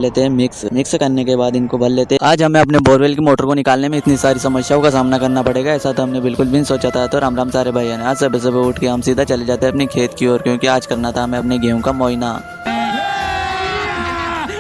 लेते हैं मिक्स करने के बाद इनको भर लेते हैं। आज हमें अपने बोरवेल की मोटर को निकालने में इतनी सारी समस्याओं का सामना करना पड़ेगा, ऐसा तो हमने बिल्कुल भी नहीं सोचा था। तो राम राम सारे भाइयों ने। आज सुबह सुबह उठ के हम सीधा चले जाते हैं अपने खेत की ओर, क्योंकि आज करना था हमें अपने गेहूं का मोइना।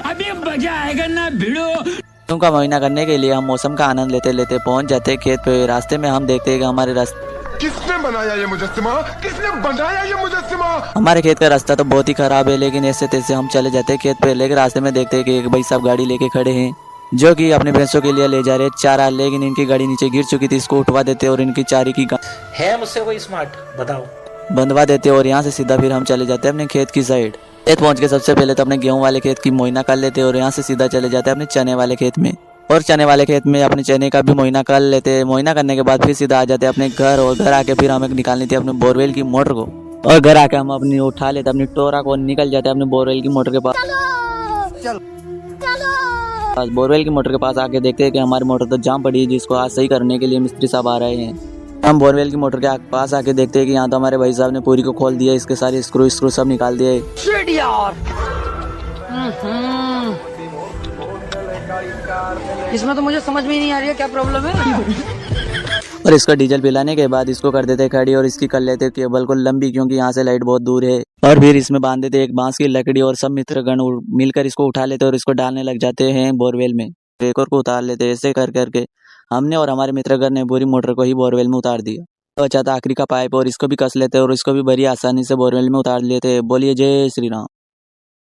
अभी मजा आएगा ना भिड़ो। गेहूं का मोइना करने के लिए हम मौसम का आनंद लेते लेते पहुंच जाते हैं खेत पे। रास्ते में हम देखते हैं कि हमारे रास्ते किसने बनाया ये मुजस्सिमा? किसने बनाया ये मुजस्सिमा? हमारे खेत का रास्ता तो बहुत ही खराब है, लेकिन ऐसे तैसे हम चले जाते हैं खेत पे। लेकिन रास्ते में देखते हैं कि एक भाई साहब गाड़ी लेके खड़े हैं, जो कि अपने भैंसों के लिए ले जा रहे हैं चारा। लेकिन इनकी गाड़ी नीचे गिर चुकी थी, इसको उठवा देते और इनकी चारे की है मुझसे कोई स्मार्ट बताओ बंधवा देते और यहाँ से सीधा फिर हम चले जाते हैं अपने खेत की साइड। खेत पहुँच के सबसे पहले तो अपने गेहूं वाले खेत की मोइना कर लेते और यहाँ से सीधा चले जाते हैं अपने चने वाले खेत में। और चने वाले खेत में अपने चने का भी मोइना कर लेते हैं। मोइना करने के बाद फिर सीधा आ जाते हैं अपने घर, और घर आके फिर हमें निकालनी थी अपने बोरवेल की मोटर को। और घर आके हम अपनी उठा लेते अपनी टोरा को, निकल जाते हैं अपने बोरवेल की मोटर के पास। बोरवेल की मोटर के पास आके देखते हैं कि हमारी मोटर तो जाम पड़ी है, जिसको आज सही करने के लिए मिस्त्री साहब आ रहे हैं। हम बोरवेल की मोटर के पास आके देखते हैं कि यहाँ तो हमारे भाई साहब ने पूरी को खोल दिया, इसके सारे स्क्रू सब निकाल दिए। इसमें तो मुझे समझ में ही नहीं आ रही है क्या प्रॉब्लम है। और इसका डीजल पिलाने के बाद इसको कर देते खड़ी और इसकी कर लेते केबल को लंबी, क्योंकि यहाँ से लाइट बहुत दूर है। और फिर इसमें बांध देते एक बांस की लकड़ी, और सब मित्रगण मिलकर इसको उठा लेते और इसको डालने लग जाते हैं बोरवेल में। एक और को उतार लेते। ऐसे कर करके हमने और हमारे मित्रगण ने पूरी मोटर को ही बोरवेल में उतार दिया। तो अच्छा था आखिरी का पाइप, और इसको भी कस लेते और इसको भी बड़ी आसानी से बोरवेल में उतार लेते। बोलिए जय श्री राम।